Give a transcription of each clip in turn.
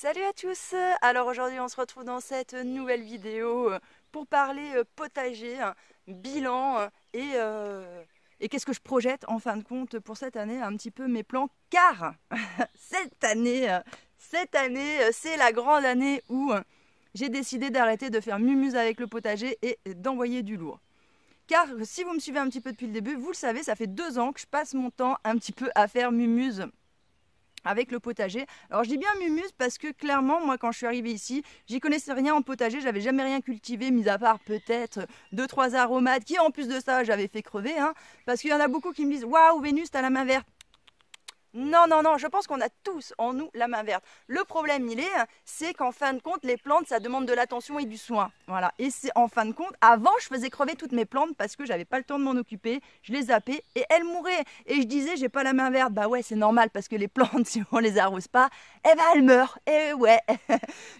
Salut à tous! Alors aujourd'hui on se retrouve dans cette nouvelle vidéo pour parler potager, bilan et qu'est-ce que je projette en fin de compte pour cette année, un petit peu mes plans, car cette année c'est la grande année où j'ai décidé d'arrêter de faire mumuse avec le potager et d'envoyer du lourd. Car si vous me suivez un petit peu depuis le début, vous le savez, ça fait 2 ans que je passe mon temps un petit peu à faire mumuse avec le potager. Alors je dis bien mumuse parce que clairement moi quand je suis arrivée ici, j'y connaissais rien en potager, j'avais jamais rien cultivé mis à part peut-être 2-3 aromates qui en plus de ça j'avais fait crever, parce qu'il y en a beaucoup qui me disent waouh Vénus t'as la main verte. Non, non, non, je pense qu'on a tous en nous la main verte. Le problème, c'est qu'en fin de compte, les plantes, ça demande de l'attention et du soin. Voilà. Et c'est en fin de compte, avant, je faisais crever toutes mes plantes parce que j'avais pas le temps de m'en occuper. Je les zappais et elles mouraient. Et je disais, j'ai pas la main verte. Bah ouais, c'est normal parce que les plantes, si on les arrose pas, eh ben elles meurent. Et ouais.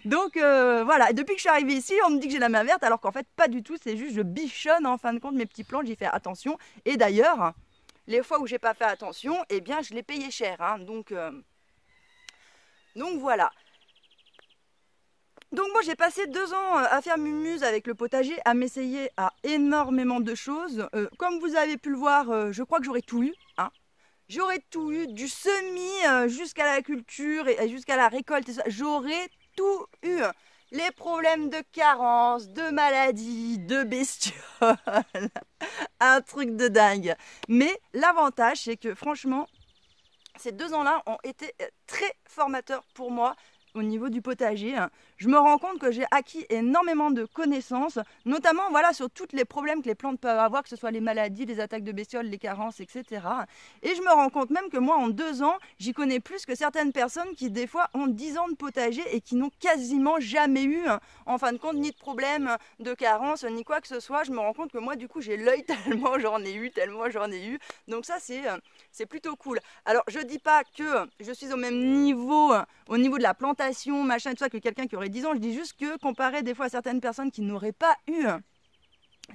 Donc voilà. Et depuis que je suis arrivée ici, on me dit que j'ai la main verte, alors qu'en fait, pas du tout. C'est juste, je bichonne en fin de compte mes petites plantes. J'y fais attention. Et d'ailleurs, les fois où j'ai pas fait attention, eh bien je l'ai payé cher. Donc voilà. Donc moi j'ai passé 2 ans à faire mumuse avec le potager, à m'essayer à énormément de choses. Comme vous avez pu le voir, je crois que j'aurais tout eu. J'aurais tout eu, du semis jusqu'à la culture et jusqu'à la récolte. J'aurais tout eu. Les problèmes de carence, de maladie, de bestioles, un truc de dingue. Mais l'avantage, c'est que franchement, ces 2 ans-là ont été très formateurs pour moi au niveau du potager. Je me rends compte que j'ai acquis énormément de connaissances, notamment voilà, sur tous les problèmes que les plantes peuvent avoir, que ce soit les maladies, les attaques de bestioles, les carences, etc. Et je me rends compte même que moi, en 2 ans, j'y connais plus que certaines personnes qui, des fois, ont 10 ans de potager et qui n'ont quasiment jamais eu, en fin de compte, ni de problème de carence, ni quoi que ce soit. Je me rends compte que moi, du coup, j'ai l'œil tellement j'en ai eu, tellement j'en ai eu. Donc ça, c'est plutôt cool. Alors, je dis pas que je suis au même niveau, au niveau de la plantation, machin, tout ça, que quelqu'un qui aurait 10 ans. Je dis juste que, comparé des fois à certaines personnes qui n'auraient pas eu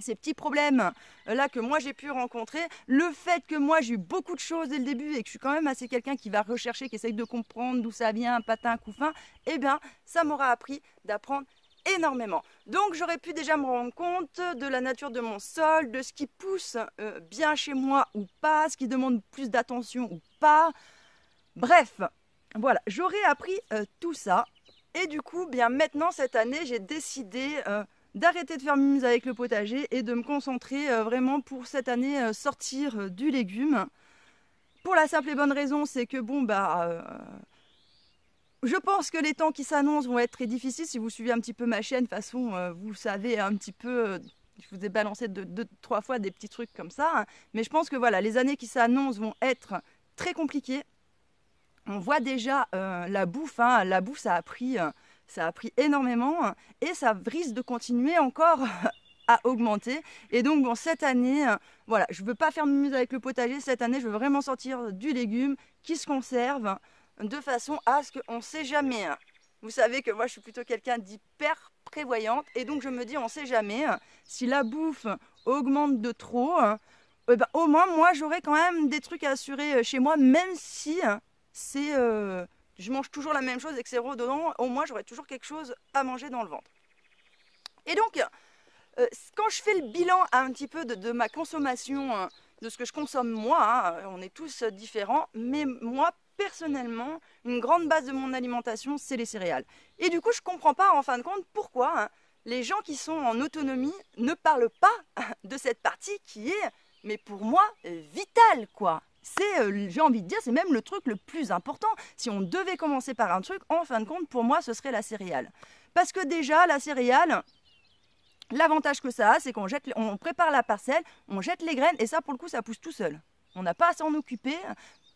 ces petits problèmes là que moi j'ai pu rencontrer, le fait que moi j'ai eu beaucoup de choses dès le début et que je suis quand même assez quelqu'un qui va rechercher, qui essaye de comprendre d'où ça vient, un patin, couffin, eh bien ça m'aura appris d'apprendre énormément. Donc j'aurais pu déjà me rendre compte de la nature de mon sol, de ce qui pousse bien chez moi ou pas, ce qui demande plus d'attention ou pas. Bref, voilà, j'aurais appris tout ça. Et du coup, bien maintenant, cette année, j'ai décidé d'arrêter de faire mumuse avec le potager et de me concentrer vraiment pour cette année sortir du légume. Pour la simple et bonne raison, c'est que je pense que les temps qui s'annoncent vont être très difficiles. Si vous suivez un petit peu ma chaîne, de toute façon, vous savez un petit peu... Je vous ai balancé 2-3 fois des petits trucs comme ça. Mais je pense que voilà, les années qui s'annoncent vont être très compliquées. On voit déjà la bouffe, la bouffe ça a pris énormément et ça risque de continuer encore à augmenter. Et donc bon, cette année, voilà, je ne veux pas faire mumuse avec le potager, cette année je veux vraiment sortir du légume qui se conserve de façon à ce qu'on ne sait jamais. Vous savez que moi je suis plutôt quelqu'un d'hyper prévoyante et donc je me dis on ne sait jamais si la bouffe augmente de trop, au moins moi j'aurai quand même des trucs à assurer chez moi, même si je mange toujours la même chose et que c'est redondant, au moins j'aurai toujours quelque chose à manger dans le ventre. Et donc, quand je fais le bilan un petit peu de ma consommation, de ce que je consomme moi, on est tous différents, mais moi, personnellement, une grande base de mon alimentation, c'est les céréales. Et du coup, je ne comprends pas, en fin de compte, pourquoi les gens qui sont en autonomie ne parlent pas de cette partie qui est, mais pour moi, vitale, quoi. C'est, j'ai envie de dire, c'est même le truc le plus important. Si on devait commencer par un truc, en fin de compte, pour moi, ce serait la céréale. Parce que déjà, la céréale, l'avantage que ça a, c'est on prépare la parcelle, on jette les graines, et ça, pour le coup, ça pousse tout seul. On n'a pas à s'en occuper,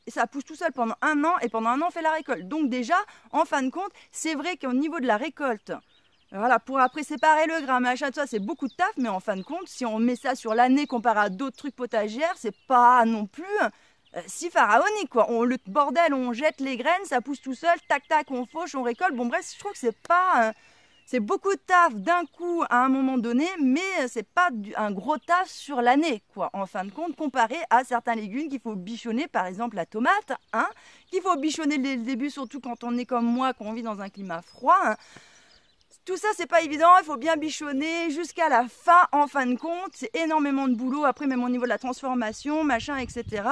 et ça pousse tout seul pendant 1 an, et pendant 1 an, on fait la récolte. Donc déjà, en fin de compte, c'est vrai qu'au niveau de la récolte, voilà, pour après séparer le grain, machin, tout ça, c'est beaucoup de taf, mais en fin de compte, si on met ça sur l'année comparé à d'autres trucs potagères, c'est pas non plus... si pharaonique quoi, le bordel, on jette les graines, ça pousse tout seul, tac tac, on fauche, on récolte. Bon bref, je trouve que c'est beaucoup de taf d'un coup à un moment donné, mais c'est pas un gros taf sur l'année, quoi. En fin de compte, comparé à certains légumes qu'il faut bichonner, par exemple la tomate, hein, qu'il faut bichonner dès le début, surtout quand on est comme moi, qu'on vit dans un climat froid. Hein. Tout ça, c'est pas évident, il faut bien bichonner jusqu'à la fin, en fin de compte. C'est énormément de boulot, après même au niveau de la transformation, machin, etc.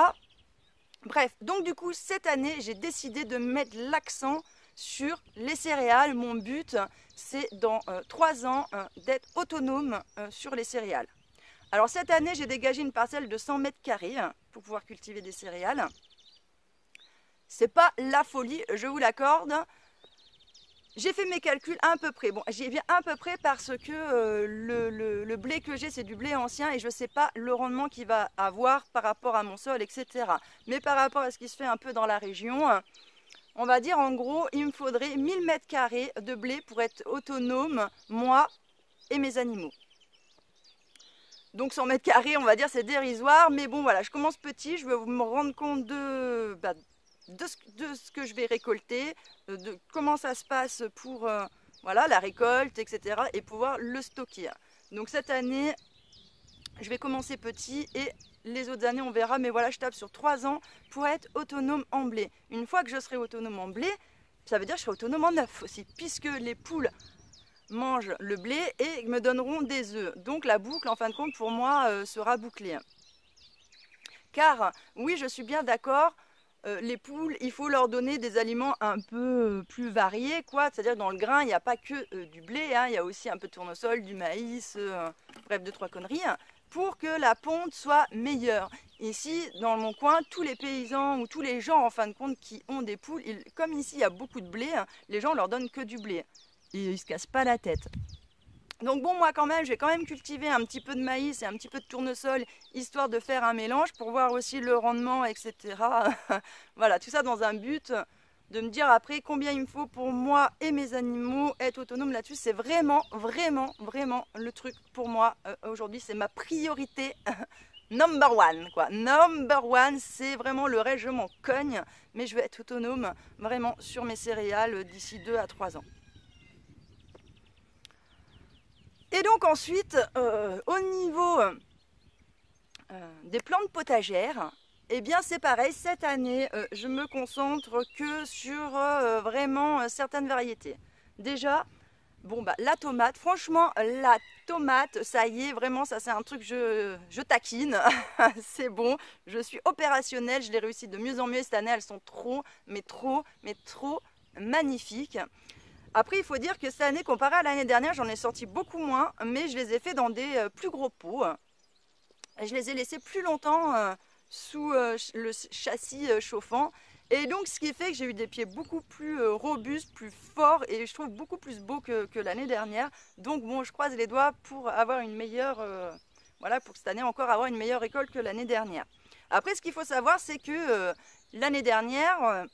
Bref, donc du coup, cette année, j'ai décidé de mettre l'accent sur les céréales. Mon but, c'est dans 3 ans d'être autonome sur les céréales. Alors cette année, j'ai dégagé une parcelle de 100 mètres carrés pour pouvoir cultiver des céréales. C'est pas la folie, je vous l'accorde. J'ai fait mes calculs à peu près. Bon, j'y viens à peu près parce que le blé que j'ai, c'est du blé ancien et je ne sais pas le rendement qu'il va avoir par rapport à mon sol, etc. Mais par rapport à ce qui se fait un peu dans la région, on va dire en gros, il me faudrait 1000 mètres carrés de blé pour être autonome, moi et mes animaux. Donc 100 mètres carrés, on va dire, c'est dérisoire. Mais bon, voilà, je commence petit, je veux me rendre compte de ce que je vais récolter, de comment ça se passe pour voilà, la récolte, etc. et pouvoir le stocker. Donc cette année, je vais commencer petit et les autres années, on verra. Mais voilà, je tape sur 3 ans pour être autonome en blé. Une fois que je serai autonome en blé, ça veut dire que je serai autonome en œuf aussi, puisque les poules mangent le blé et me donneront des œufs. Donc la boucle, en fin de compte, pour moi, sera bouclée. Car, oui, je suis bien d'accord, les poules, il faut leur donner des aliments un peu plus variés, quoi. C'est-à-dire dans le grain, il n'y a pas que du blé, hein, il y a aussi un peu de tournesol, du maïs, bref, 2-3 conneries, hein, pour que la ponte soit meilleure. Ici, dans mon coin, tous les paysans ou tous les gens, en fin de compte, qui ont des poules, comme ici, il y a beaucoup de blé, hein, les gens leur donnent que du blé. Et ils ne se cassent pas la tête. Donc bon, moi quand même, je vais quand même cultiver un petit peu de maïs et un petit peu de tournesol, histoire de faire un mélange pour voir aussi le rendement, etc. Voilà, tout ça dans un but de me dire après combien il me faut pour moi et mes animaux être autonomes là-dessus. C'est vraiment, vraiment, vraiment le truc pour moi aujourd'hui. C'est ma priorité number one, quoi. Number one, c'est vraiment le reste, je m'en cogne. Mais je veux être autonome vraiment sur mes céréales d'ici 2 à 3 ans. Et donc ensuite, au niveau des plantes potagères, eh bien c'est pareil, cette année, je me concentre que sur vraiment certaines variétés. Déjà, bon bah la tomate, franchement la tomate, ça y est, vraiment ça c'est un truc, je taquine, c'est bon, je suis opérationnelle, je l'ai réussi de mieux en mieux cette année, elles sont trop magnifiques. Après, il faut dire que cette année, comparé à l'année dernière, j'en ai sorti beaucoup moins, mais je les ai fait dans des plus gros pots. Je les ai laissés plus longtemps sous le châssis chauffant. Et donc, ce qui fait que j'ai eu des pieds beaucoup plus robustes, plus forts, et je trouve beaucoup plus beaux que l'année dernière. Donc, bon, je croise les doigts pour avoir une meilleure, voilà, pour cette année encore avoir une meilleure récolte que l'année dernière. Après, ce qu'il faut savoir, c'est que l'année dernière...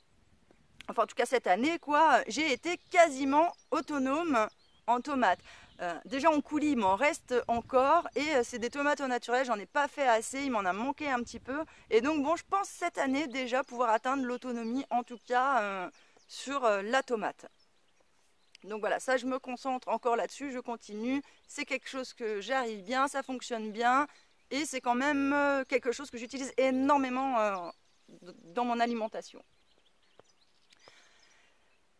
enfin en tout cas cette année quoi, j'ai été quasiment autonome en tomates. Déjà en coulis il m'en reste encore et c'est des tomates au naturel, j'en ai pas fait assez, il m'en a manqué un petit peu. Et donc bon, je pense cette année déjà pouvoir atteindre l'autonomie en tout cas sur la tomate. Donc voilà, ça je me concentre encore là-dessus, je continue, c'est quelque chose que j'arrive bien, ça fonctionne bien et c'est quand même quelque chose que j'utilise énormément dans mon alimentation.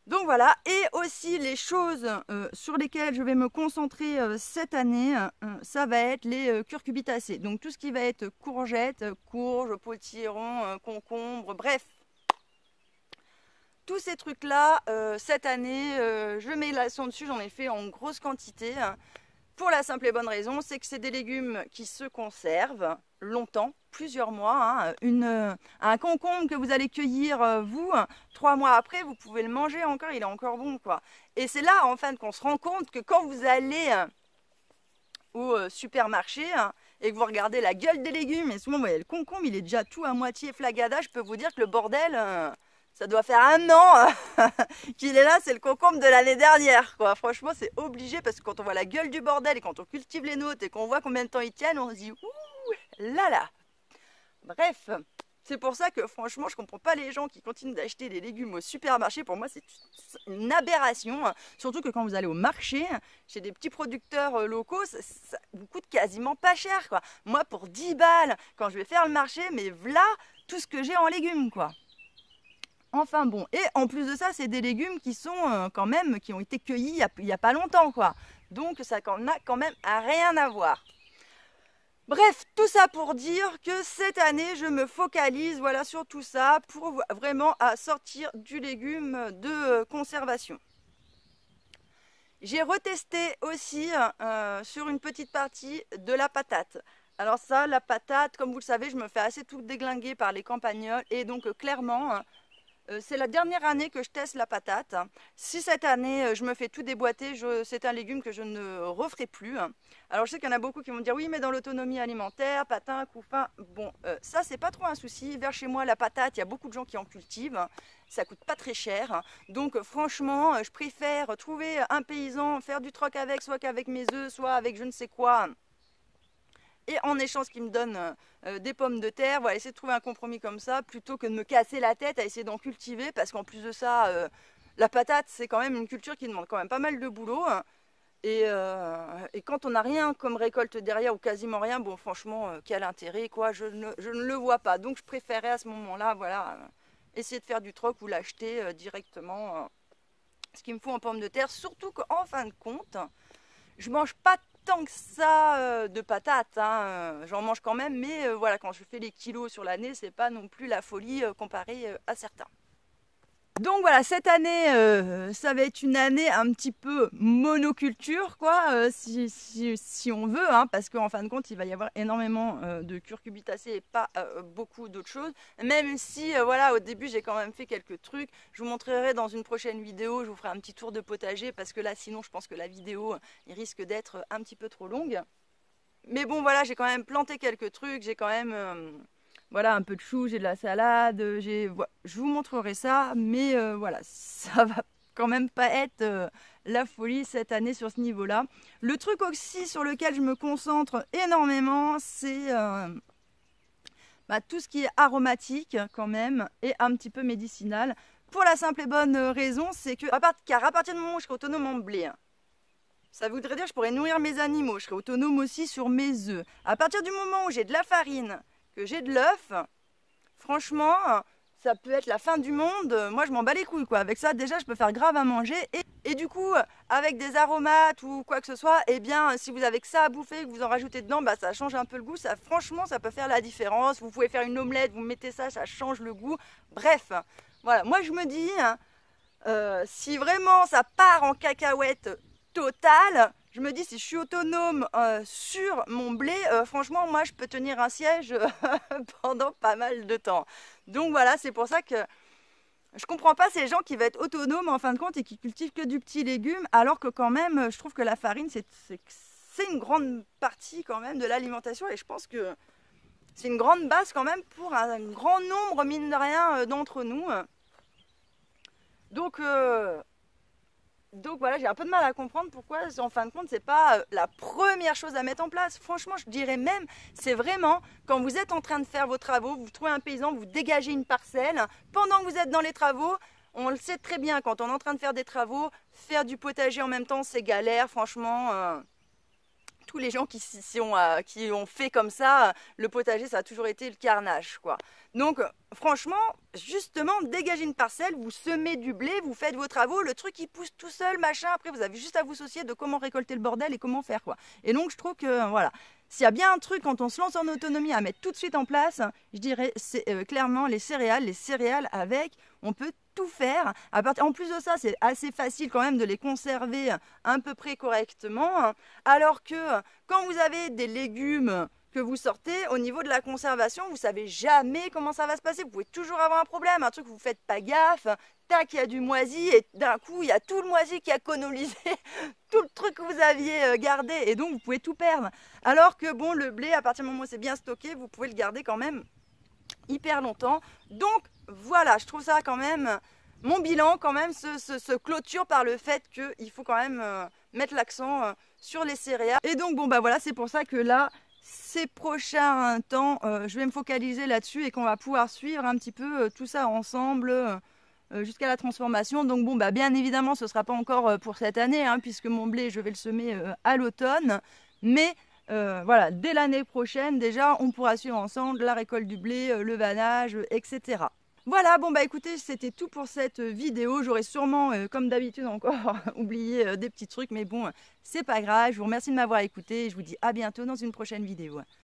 Donc voilà, et aussi les choses sur lesquelles je vais me concentrer cette année, ça va être les curcubitacées. Donc tout ce qui va être courgettes, courges, potiron, concombres, bref. Tous ces trucs-là, cette année, je mets l'accent dessus, j'en ai fait en grosse quantité. Pour la simple et bonne raison, c'est que c'est des légumes qui se conservent longtemps, plusieurs mois. Hein. Un concombre que vous allez cueillir, vous, 3 mois après, vous pouvez le manger encore, il est encore bon, quoi. Et c'est là, en fait, qu'on se rend compte que quand vous allez au supermarché et que vous regardez la gueule des légumes, et souvent, vous voyez, le concombre, il est déjà tout à moitié flagada, je peux vous dire que le bordel... ça doit faire 1 an qu'il est là, c'est le concombre de l'année dernière, quoi. Franchement, c'est obligé parce que quand on voit la gueule du bordel et quand on cultive les nôtres et qu'on voit combien de temps ils tiennent, on se dit ouh là là. Bref, C'est pour ça que franchement, je comprends pas les gens qui continuent d'acheter des légumes au supermarché. Pour moi, c'est une aberration. Surtout que quand vous allez au marché, chez des petits producteurs locaux, ça vous coûte quasiment pas cher, quoi. Moi, pour 10 balles, quand je vais faire le marché, mais voilà tout ce que j'ai en légumes, quoi. Enfin bon, et en plus de ça, c'est des légumes qui sont quand même, qui ont été cueillis il y a pas longtemps, quoi. Donc ça n'a quand même rien à voir. Bref, tout ça pour dire que cette année, je me focalise voilà, sur tout ça pour vraiment sortir du légume de conservation. J'ai retesté aussi sur une petite partie de la patate. Alors ça, la patate, comme vous le savez, je me fais assez tout déglinguer par les campagnols et donc clairement... c'est la dernière année que je teste la patate. Si cette année je me fais tout déboîter, c'est un légume que je ne referai plus. Alors je sais qu'il y en a beaucoup qui vont me dire oui mais dans l'autonomie alimentaire, patin, couffin, bon ça c'est pas trop un souci. Vers chez moi la patate, il y a beaucoup de gens qui en cultivent, ça coûte pas très cher. Donc franchement je préfère trouver un paysan, faire du troc avec, soit qu'avec mes œufs, soit avec je ne sais quoi. Et en échange qui me donne des pommes de terre, voilà, essayer de trouver un compromis comme ça, plutôt que de me casser la tête à essayer d'en cultiver, parce qu'en plus de ça, la patate, c'est quand même une culture qui demande quand même pas mal de boulot. Et quand on n'a rien comme récolte derrière, ou quasiment rien, bon franchement, quel intérêt, quoi, je ne le vois pas. Donc je préférais à ce moment-là, voilà, essayer de faire du troc ou l'acheter directement, ce qu'il me faut en pommes de terre, surtout qu'en fin de compte, je mange pas tant que ça de patates, hein. J'en mange quand même, mais voilà, quand je fais les kilos sur l'année, c'est pas non plus la folie comparé à certains. Donc voilà, cette année, ça va être une année un petit peu monoculture, quoi, si on veut, hein, parce qu'en fin de compte, il va y avoir énormément de curcubitacées et pas beaucoup d'autres choses. Même si, voilà, au début, j'ai quand même fait quelques trucs. Je vous montrerai dans une prochaine vidéo, je vous ferai un petit tour de potager, parce que là, sinon, je pense que la vidéo il risque d'être un petit peu trop longue. Mais bon, voilà, j'ai quand même planté quelques trucs, j'ai quand même... voilà, un peu de choux, j'ai de la salade, je vous montrerai ça, mais voilà, ça va quand même pas être la folie cette année sur ce niveau-là. Le truc aussi sur lequel je me concentre énormément, c'est tout ce qui est aromatique quand même, et un petit peu médicinal. Pour la simple et bonne raison, c'est que, car à partir du moment où je serai autonome en blé, ça voudrait dire que je pourrais nourrir mes animaux, je serai autonome aussi sur mes œufs. À partir du moment où j'ai de la farine, que j'ai de l'œuf, franchement, ça peut être la fin du monde. Moi, je m'en bats les couilles, quoi. Avec ça, déjà, je peux faire grave à manger. Et du coup, avec des aromates ou quoi que ce soit, eh bien, si vous avez que ça à bouffer, que vous en rajoutez dedans, ça change un peu le goût. Ça, franchement, ça peut faire la différence. Vous pouvez faire une omelette, vous mettez ça, ça change le goût. Bref, voilà. Moi, je me dis, si vraiment ça part en cacahuète totale, je me dis, si je suis autonome sur mon blé, franchement, moi, je peux tenir un siège pendant pas mal de temps. Donc voilà, c'est pour ça que je comprends pas ces gens qui vont être autonomes en fin de compte et qui cultivent que du petit légume, alors que quand même, je trouve que la farine, c'est une grande partie quand même de l'alimentation, et je pense que c'est une grande base quand même pour un grand nombre, mine de rien, d'entre nous. Donc voilà, j'ai un peu de mal à comprendre pourquoi, en fin de compte, c'est pas la première chose à mettre en place. Franchement, je dirais même, c'est vraiment quand vous êtes en train de faire vos travaux, vous trouvez un paysan, vous dégagez une parcelle. Pendant que vous êtes dans les travaux, on le sait très bien, quand on est en train de faire des travaux, faire du potager en même temps, c'est galère. Franchement, tous les gens qui ont fait comme ça, le potager, ça a toujours été le carnage, quoi. Donc, franchement, justement, dégagez une parcelle, vous semez du blé, vous faites vos travaux, le truc il pousse tout seul, machin. Après, vous avez juste à vous soucier de comment récolter le bordel et comment faire, quoi. Et donc, je trouve que, voilà, s'il y a bien un truc quand on se lance en autonomie à mettre tout de suite en place, je dirais, c'est clairement les céréales avec, on peut tout faire. En plus de ça, c'est assez facile quand même de les conserver à peu près correctement. Alors que quand vous avez des légumes que vous sortez, au niveau de la conservation, vous savez jamais comment ça va se passer. Vous pouvez toujours avoir un problème, un truc où vous faites pas gaffe. Tac, il y a du moisi et d'un coup, il y a tout le moisi qui a colonisé tout le truc que vous aviez gardé. Et donc, vous pouvez tout perdre. Alors que bon, le blé, à partir du moment où c'est bien stocké, vous pouvez le garder quand même hyper longtemps. Donc, voilà, je trouve ça quand même... Mon bilan quand même se clôture par le fait qu'il faut quand même mettre l'accent sur les céréales. Et donc bon voilà, c'est pour ça que là, ces prochains temps, je vais me focaliser là-dessus et qu'on va pouvoir suivre un petit peu tout ça ensemble jusqu'à la transformation. Donc bon, bah, bien évidemment, ce ne sera pas encore pour cette année, hein, puisque mon blé, je vais le semer à l'automne. Mais voilà, dès l'année prochaine, déjà, on pourra suivre ensemble la récolte du blé, le vannage, etc. Voilà, bon bah écoutez, c'était tout pour cette vidéo. J'aurais sûrement, comme d'habitude encore, oublié des petits trucs, mais bon, c'est pas grave. Je vous remercie de m'avoir écouté et je vous dis à bientôt dans une prochaine vidéo.